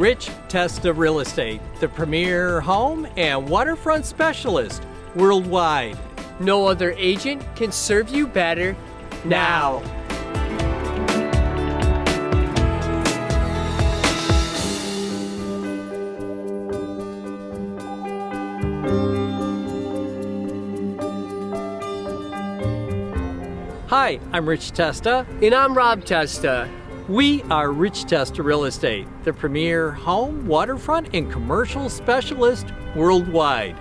Rich Testa Real Estate, the premier home and waterfront specialist worldwide. No other agent can serve you better now. Hi, I'm Rich Testa. And I'm Rob Testa. We are Rich Testa Real Estate, the premier home, waterfront, and commercial specialist worldwide.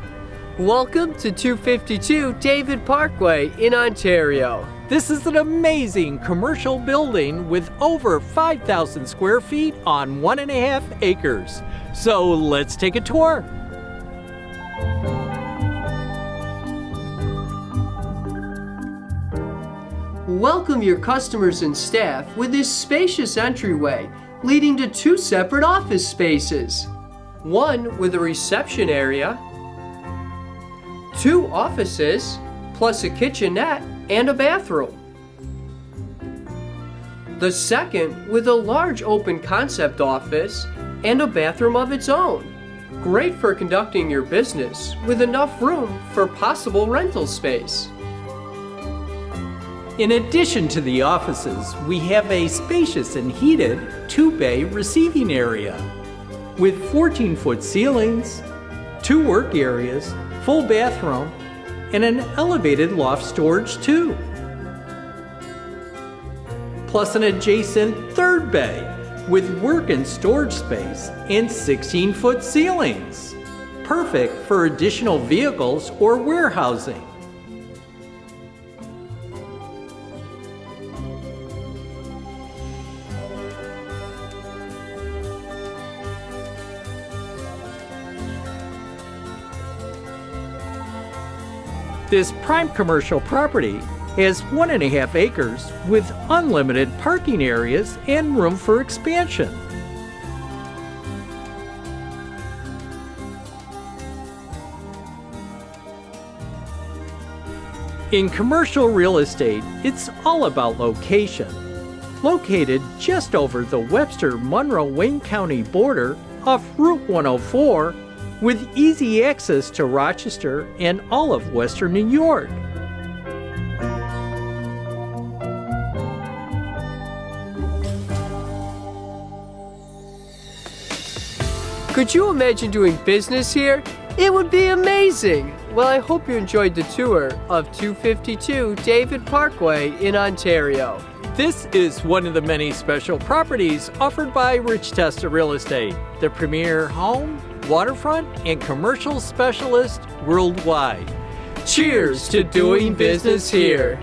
Welcome to 252 David Parkway in Ontario. This is an amazing commercial building with over 5,000 square feet on 1.5 acres. So let's take a tour. Welcome your customers and staff with this spacious entryway leading to 2 separate office spaces. One with a reception area, 2 offices, plus a kitchenette and a bathroom. The second with a large open concept office and a bathroom of its own. Great for conducting your business with enough room for possible rental space. In addition to the offices, we have a spacious and heated 2-bay receiving area with 14-foot ceilings, 2 work areas, full bathroom, and an elevated loft storage too. Plus an adjacent 3rd bay with work and storage space and 16-foot ceilings. Perfect for additional vehicles or warehousing. This prime commercial property has 1.5 acres with unlimited parking areas and room for expansion. In commercial real estate, it's all about location. Located just over the Webster-Monroe-Wayne County border off Route 104, with easy access to Rochester and all of Western New York. Could you imagine doing business here? It would be amazing! Well, I hope you enjoyed the tour of 252 David Parkway in Ontario. This is one of the many special properties offered by Rich Testa Real Estate, the premier home, waterfront, and commercial specialist worldwide. Cheers to doing business here!